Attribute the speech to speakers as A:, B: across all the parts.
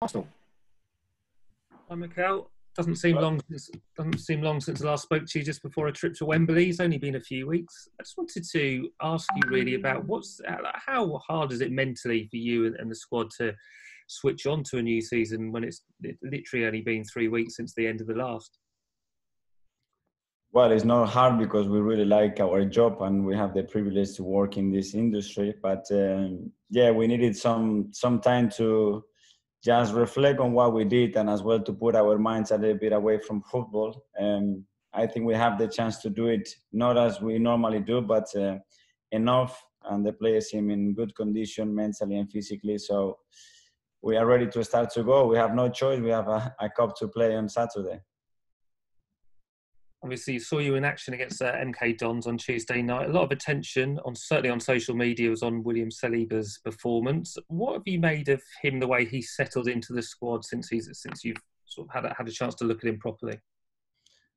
A: Arsenal.
B: Hi, Mikel. Doesn't seem long since I last spoke to you just before a trip to Wembley. It's only been a few weeks. I just wanted to ask you really about how hard is it mentally for you and the squad to switch on to a new season when it's literally only been 3 weeks since the end of the last?
C: Well, it's not hard because we really like our job and we have the privilege to work in this industry. But we needed some time to just reflect on what we did and as well to put our minds a little bit away from football. I think we have the chance to do it, not as we normally do, but enough, and the players seem in good condition mentally and physically. So we are ready to start to go. We have no choice. We have a cup to play on Saturday.
B: Obviously, saw you in action against MK Dons on Tuesday night. A lot of attention, certainly on social media, was on William Saliba's performance. What have you made of him, the way he's settled into the squad since you've sort of had a chance to look at him properly?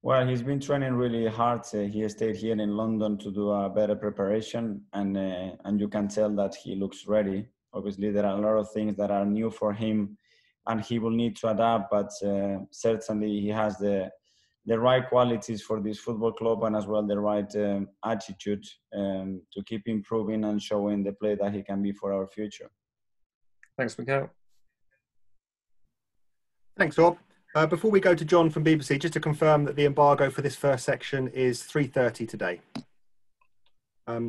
C: Well, he's been training really hard. He stayed here in London to do a better preparation, and you can tell that he looks ready. Obviously, there are a lot of things that are new for him, and he will need to adapt. But certainly, he has the right qualities for this football club, and as well the right attitude to keep improving and showing the play that he can be for our future.
B: Thanks, Mikel.
A: Thanks, Rob. Before we go to John from BBC, just to confirm that the embargo for this first section is 3:30 today.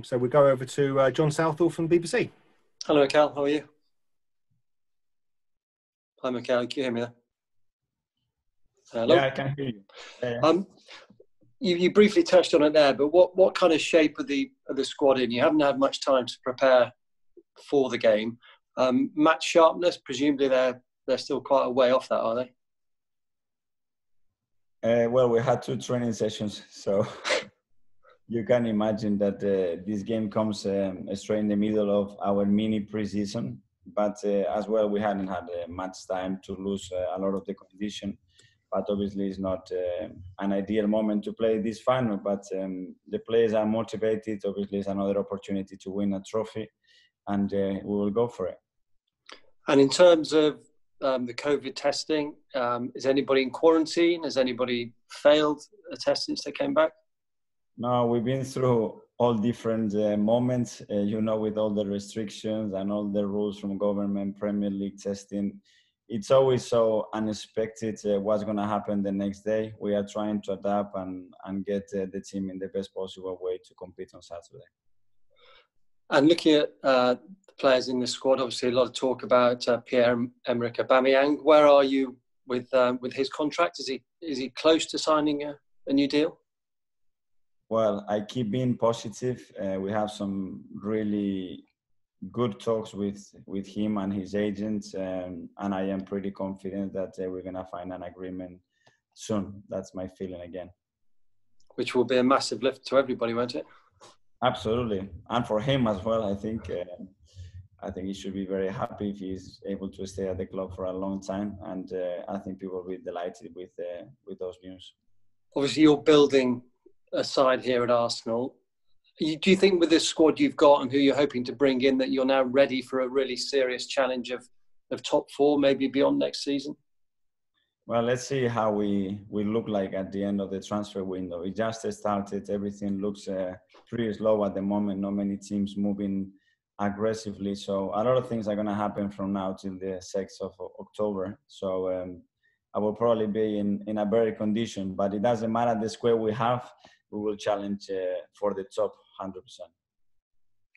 A: So we'll go over to John Southall from BBC.
D: Hello, Mikel. How are you? Hi, Mikel. Can you hear me there? Hello?
C: Yeah, I can hear you. Yeah.
D: You briefly touched on it there, but what kind of shape are the squad in? You haven't had much time to prepare for the game. Match sharpness, presumably they're still quite a way off that, are they?
C: Well, we had 2 training sessions, so you can imagine that this game comes straight in the middle of our mini pre-season. But as well, we hadn't had much time to lose a lot of the condition. But obviously, it's not an ideal moment to play this final. But the players are motivated. Obviously, it's another opportunity to win a trophy, and we will go for it.
D: And in terms of the COVID testing, is anybody in quarantine? Has anybody failed a test since they came back?
C: No, we've been through all different moments, with all the restrictions and all the rules from government, Premier League testing. It's always so unexpected what's going to happen the next day. We are trying to adapt and get the team in the best possible way to compete on Saturday.
D: And looking at the players in the squad, obviously a lot of talk about Pierre-Emerick Aubameyang. Where are you with his contract? Is he close to signing a new deal?
C: Well, I keep being positive. We have some really good talks with him and his agents, and I am pretty confident that we're going to find an agreement soon. That's my feeling again.
D: Which will be a massive lift to everybody, won't it?
C: Absolutely, and for him as well. I think he should be very happy if he's able to stay at the club for a long time, and I think people will be delighted with those news.
D: Obviously, you're building a side here at Arsenal. Do you think with this squad you've got and who you're hoping to bring in that you're now ready for a really serious challenge of top 4, maybe beyond next season?
C: Well, let's see how we look like at the end of the transfer window. It just started. Everything looks pretty slow at the moment. Not many teams moving aggressively. So a lot of things are going to happen from now till the 6th of October. So I will probably be in a better condition. But it doesn't matter the squad we have. We will challenge for the top 100%.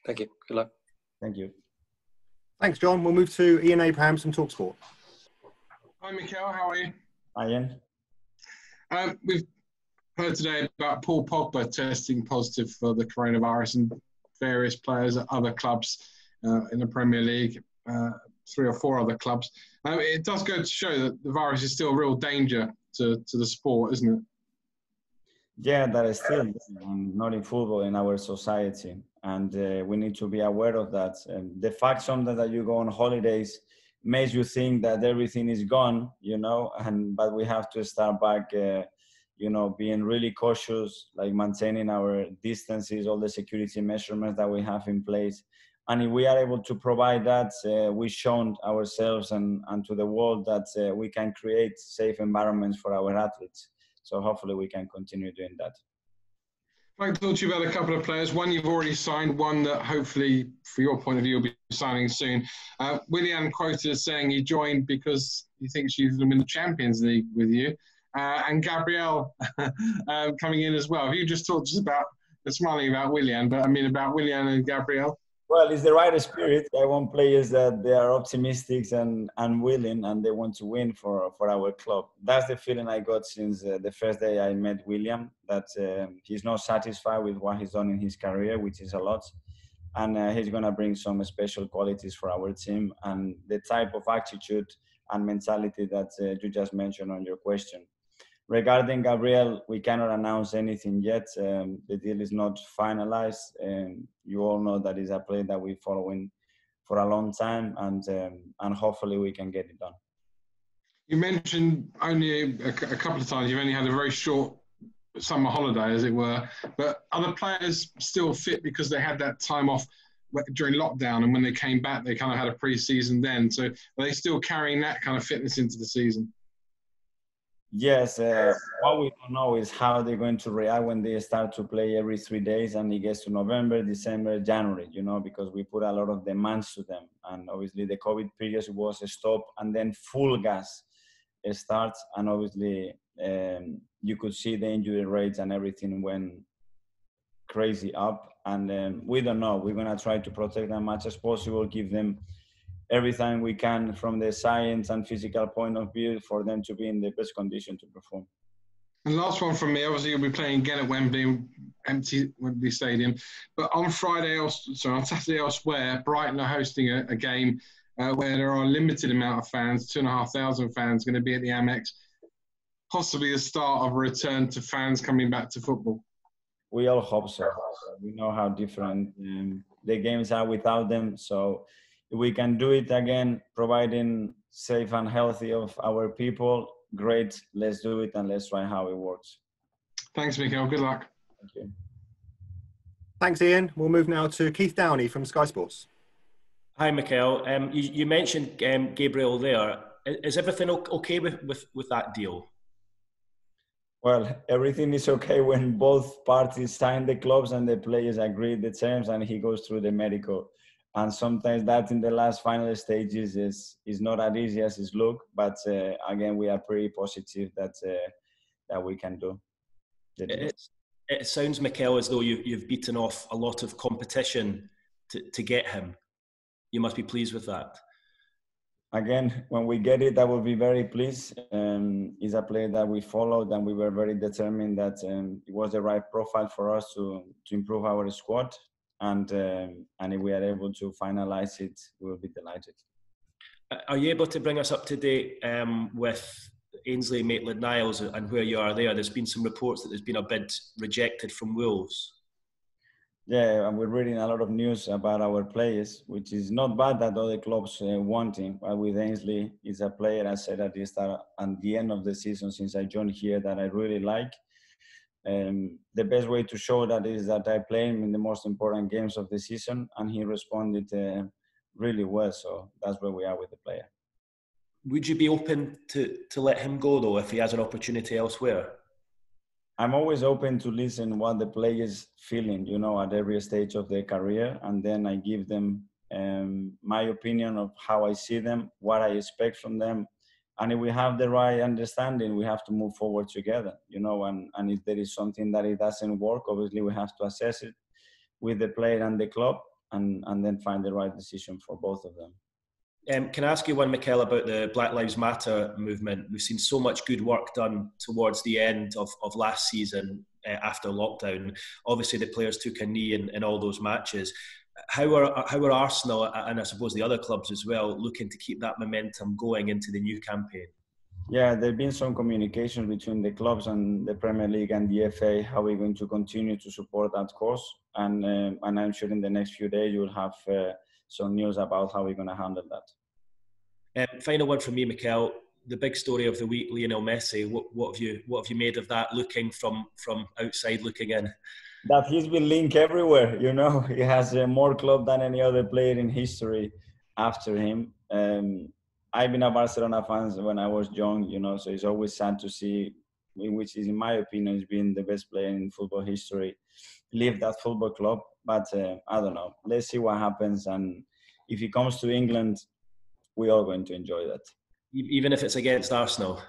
D: Thank you. Good luck.
C: Thank you.
A: Thanks, John. We'll move to Ian Abrahams from TalkSport.
E: Hi, Mikel. How are you?
C: Hi, Ian.
E: We've heard today about Paul Pogba testing positive for the coronavirus and various players at other clubs in the Premier League, 3 or 4 other clubs. It does go to show that the virus is still a real danger to the sport, isn't it?
C: Yeah, that is still not in football, in our society. And we need to be aware of that. The fact sometimes that you go on holidays makes you think that everything is gone, but we have to start back, being really cautious, like maintaining our distances, all the security measurements that we have in place. And if we are able to provide that, we've shown ourselves and to the world that we can create safe environments for our athletes. So hopefully we can continue doing that.
E: If I can talk to you about a couple of players, one you've already signed, one that hopefully, for your point of view, will be signing soon. Willian quoted as saying he joined because he thinks you've been in the Champions League with you. And Gabriel coming in as well. Have you just talked about, smiling about Willian, but I mean about Willian and Gabriel?
C: Well, it's the right spirit. I want players that they are optimistic and willing, and they want to win for our club. That's the feeling I got since the first day I met William, that he's not satisfied with what he's done in his career, which is a lot. And he's going to bring some special qualities for our team and the type of attitude and mentality that you just mentioned on your question. Regarding Gabriel, we cannot announce anything yet. The deal is not finalized. You all know that is a player that we're following for a long time, and hopefully we can get it done.
E: You mentioned only a couple of times you've only had a very short summer holiday, as it were, but are the players still fit because they had that time off during lockdown, and when they came back, they kind of had a pre-season then? So are they still carrying that kind of fitness into the season?
C: Yes, what we don't know is how they're going to react when they start to play every 3 days and it gets to November, December, January, because we put a lot of demands to them. And obviously the COVID period was a stop and then full gas starts. And obviously you could see the injury rates and everything went crazy up. And we don't know. We're going to try to protect them as much as possible, give them everything we can from the science and physical point of view for them to be in the best condition to perform.
E: And last one from me, obviously you'll be playing again at Wembley, empty Wembley Stadium. But on Saturday elsewhere, Brighton are hosting a game where there are a limited amount of fans, 2,500 fans going to be at the Amex. Possibly the start of a return to fans coming back to football.
C: We all hope so. We know how different the games are without them. So if we can do it again, providing safe and healthy of our people, great, let's do it and let's try how it works.
E: Thanks, Mikel. Good luck.
C: Thank you.
A: Thanks, Ian. We'll move now to Keith Downey from Sky Sports.
F: Hi, Mikel. You mentioned Gabriel there. Is everything okay with that deal?
C: Well, everything is okay when both parties sign the clubs and the players agree the terms and he goes through the medical. And sometimes that in the last final stages is not as easy as it looks. But again, we are pretty positive that we can do.
F: It sounds, Mikel, as though you've beaten off a lot of competition to get him. You must be pleased with that.
C: Again, when we get it, I will be very pleased. He's a player that we followed and we were very determined that it was the right profile for us to improve our squad. And if we are able to finalize it, we'll be delighted.
F: Are you able to bring us up to date with Ainsley Maitland Niles and where you are there? There's been some reports that there's been a bid rejected from Wolves. Yeah,
C: and we're reading a lot of news about our players, which is not bad that other clubs want him. But with Ainsley, he's a player, I said at the end of the season since I joined here, that I really like. The best way to show that is that I play him in the most important games of the season, and he responded really well. So that's where we are with the player.
F: Would you be open to let him go, though, if he has an opportunity elsewhere?
C: I'm always open to listen what the players feeling, at every stage of their career, and then I give them my opinion of how I see them, what I expect from them. And if we have the right understanding, we have to move forward together, and if there is something that it doesn't work, obviously we have to assess it with the player and the club and then find the right decision for both of them.
F: Can I ask you one, Mikel, about the Black Lives Matter movement? We've seen so much good work done towards the end of last season after lockdown. Obviously, the players took a knee in all those matches. How are Arsenal and I suppose the other clubs as well looking to keep that momentum going into the new campaign?
C: Yeah, there have been some communication between the clubs and the Premier League and the FA, how we're going to continue to support that cause. And I'm sure in the next few days you'll have some news about how we're going to handle that.
F: Final one from me, Mikel. The big story of the week, Lionel Messi. What have you made of that? Looking from outside, looking in.
C: that he's been linked everywhere. You know, he has more club than any other player in history after him. I've been a Barcelona fan when I was young, you know, so it's always sad to see, which is, in my opinion, has been the best player in football history, leave that football club. But I don't know. Let's see what happens. And if he comes to England, we're all going to enjoy that.
F: Even if it's against Arsenal?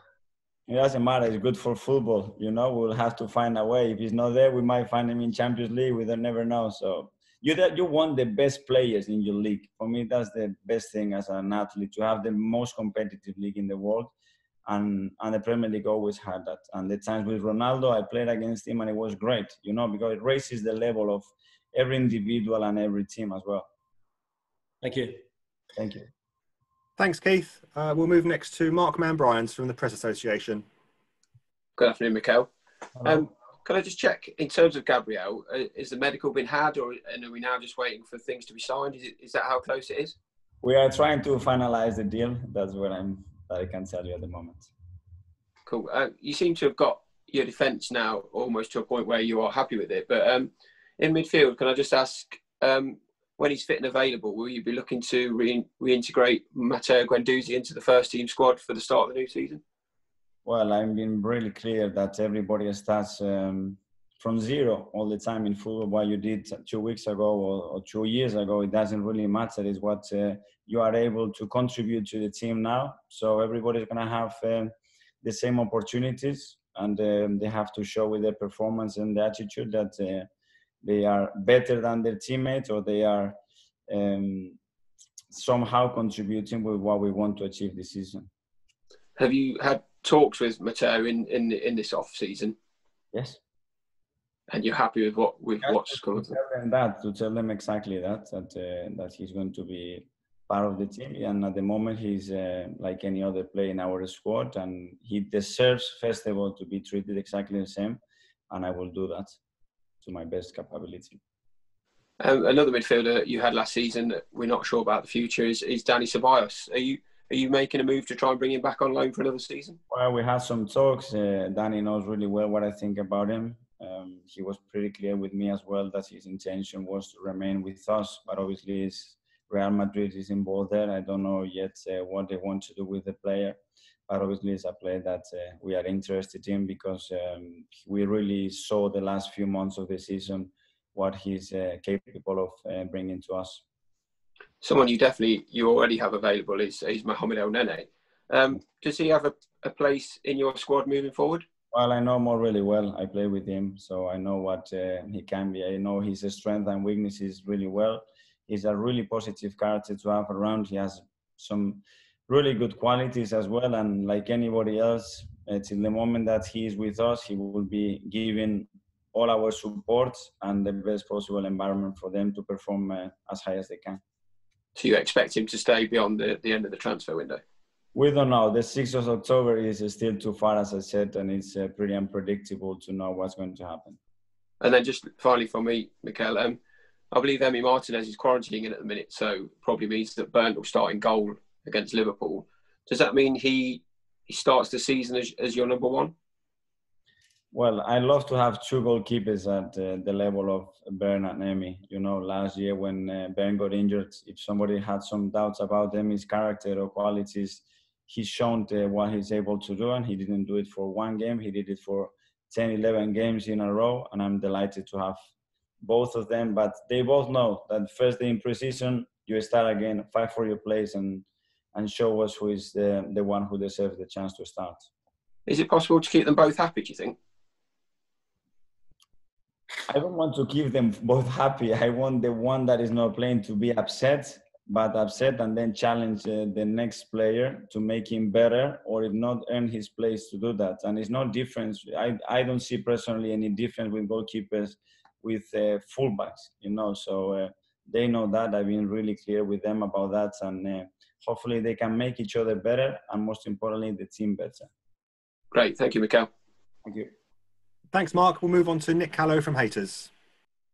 C: It doesn't matter. It's good for football. You know, we'll have to find a way. If he's not there, we might find him in Champions League. We don't never know. So you want the best players in your league. For me, that's the best thing as an athlete, to have the most competitive league in the world. And the Premier League always had that. And the times with Ronaldo, I played against him and it was great, you know, because it raises the level of every individual and every team as well.
F: Thank you.
C: Thank you.
A: Thanks, Keith. We'll move next to Mark Mann-Bryans from the Press Association.
G: Good afternoon, Mikel. Can I just check, in terms of Gabriel, is the medical been had, and are we now just waiting for things to be signed? Is that how close it is?
C: We are trying to finalize the deal. That's what I can tell you at the moment.
G: Cool. You seem to have got your defence now almost to a point where you are happy with it. But in midfield, can I just ask, when he's fit and available, will you be looking to reintegrate Matteo Guendouzi into the first team squad for the start of the new season?
C: Well, I've been really clear that everybody starts from zero all the time in football. What you did 2 weeks ago or 2 years ago, it doesn't really matter. It's what you are able to contribute to the team now. So everybody's going to have the same opportunities, and they have to show with their performance and the attitude that they are better than their teammates, or they are somehow contributing with what we want to achieve this season.
G: Have you had talks with Matteo in this off season?
C: Yes.
G: And you're happy with what's going on?
C: To tell them exactly that he's going to be part of the team, and at the moment he's like any other player in our squad, and he deserves, first of all, to be treated exactly the same, and I will do that to my best capability.
G: Another midfielder you had last season that we're not sure about the future is Dani Ceballos. Are you making a move to try and bring him back on loan for another season?
C: Well, we had some talks. Dani knows really well what I think about him. He was pretty clear with me as well that his intention was to remain with us, but obviously Real Madrid is involved there. I don't know yet what they want to do with the player, but obviously it's a player that we are interested in, because we really saw the last few months of the season what he's capable of bringing to us.
G: Someone you already have available is Mohamed Elneny. Does he have a place in your squad moving forward?
C: Well, I know him really well. I play with him, so I know what he can be. I know his strengths and weaknesses really well. He's a really positive character to have around. He has some really good qualities as well, and like anybody else, till the moment that he is with us, he will be giving all our support and the best possible environment for them to perform as high as they can.
G: So you expect him to stay beyond the end of the transfer window?
C: We don't know. The 6th of October is still too far, as I said, and it's pretty unpredictable to know what's going to happen.
G: And then just finally from me, Mikel, I believe Emi Martinez is quarantining at the minute, so probably means that Bernd will start in goal against Liverpool. Does that mean he starts the season as your number one?
C: Well, I love to have two goalkeepers at the level of Bernd and Emi. You know, last year when Bernd got injured, if somebody had some doubts about Emi's character or qualities, he's shown what he's able to do, and he didn't do it for one game. He did it for 10, 11 games in a row, and I'm delighted to have both of them. But they both know that first day in pre-season, you start again, fight for your place, and show us who is the one who deserves the chance to start.
G: Is it possible to keep them both happy, do you think?
C: I don't want to keep them both happy. I want the one that is not playing to be upset and then challenge the next player to make him better, or if not, earn his place to do that. And it's no difference. I don't see personally any difference with goalkeepers with fullbacks, you know. So they know that. I've been really clear with them about that, and hopefully they can make each other better, and most importantly, the team better.
G: Great. Thank you, Mikel.
C: Thank you.
A: Thanks, Mark. We'll move on to Nick Callow from Haters.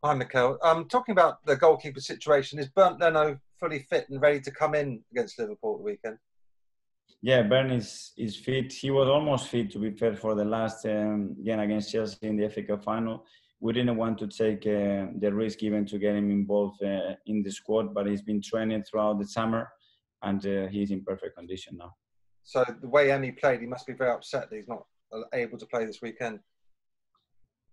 H: Hi, Mikel. Talking about the goalkeeper situation, is Bernd Leno fully fit and ready to come in against Liverpool at the weekend?
C: Yeah, Bernd is fit. He was almost fit, to be fair, for the last game against Chelsea in the FA Cup final. we didn't want to take the risk even to get him involved in the squad, but he's been training throughout the summer, and he's in perfect condition now.
H: So the way Emmy played, he must be very upset that he's not able to play this weekend.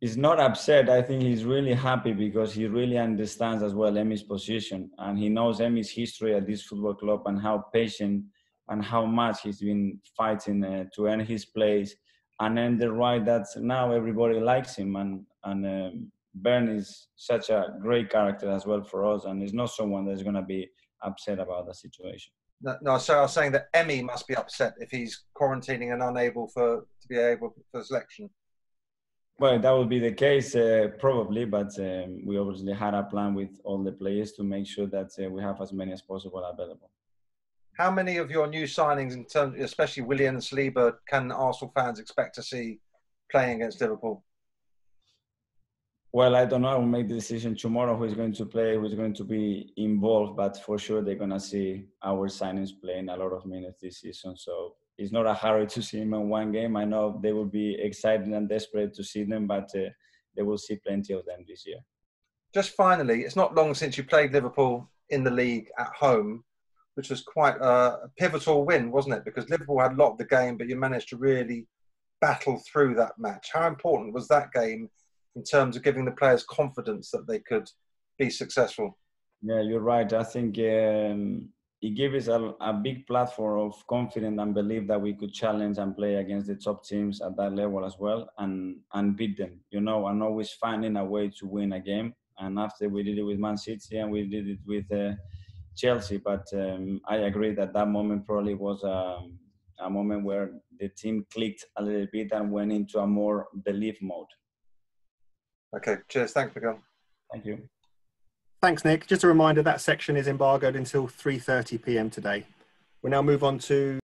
C: He's not upset. I think he's really happy because he really understands as well Emmy's position, and he knows Emmy's history at this football club and how patient and how much he's been fighting to earn his place and earn the right that now everybody likes him. And Bern is such a great character as well for us, and he's not someone that's going to be upset about the situation.
H: No, so I was saying that Emmy must be upset if he's quarantining and unable to be able for selection.
C: Well, that would be the case probably, but we obviously had a plan with all the players to make sure that we have as many as possible available.
H: How many of your new signings, in terms, especially Willian and Saliba, can Arsenal fans expect to see playing against Liverpool?
C: Well, I don't know. I will make the decision tomorrow who is going to play, who is going to be involved, but for sure they're going to see our signings playing a lot of minutes this season. So it's not a hurry to see them in one game. I know they will be excited and desperate to see them, but they will see plenty of them this year.
H: Just finally, it's not long since you played Liverpool in the league at home, which was quite a pivotal win, wasn't it? Because Liverpool had a lot of the game, but you managed to really battle through that match. How important was that game in terms of giving the players confidence that they could be successful?
C: Yeah, you're right. I think it gave us a big platform of confidence and belief that we could challenge and play against the top teams at that level as well and beat them, you know, and always finding a way to win a game. And after we did it with Man City and we did it with Chelsea, but I agree that moment probably was a moment where the team clicked a little bit and went into a more belief mode.
H: Okay, cheers. Thanks, Mikel.
C: Thank you.
A: Thanks, Nick. Just a reminder that section is embargoed until 3:30 p.m. today. We'll now move on to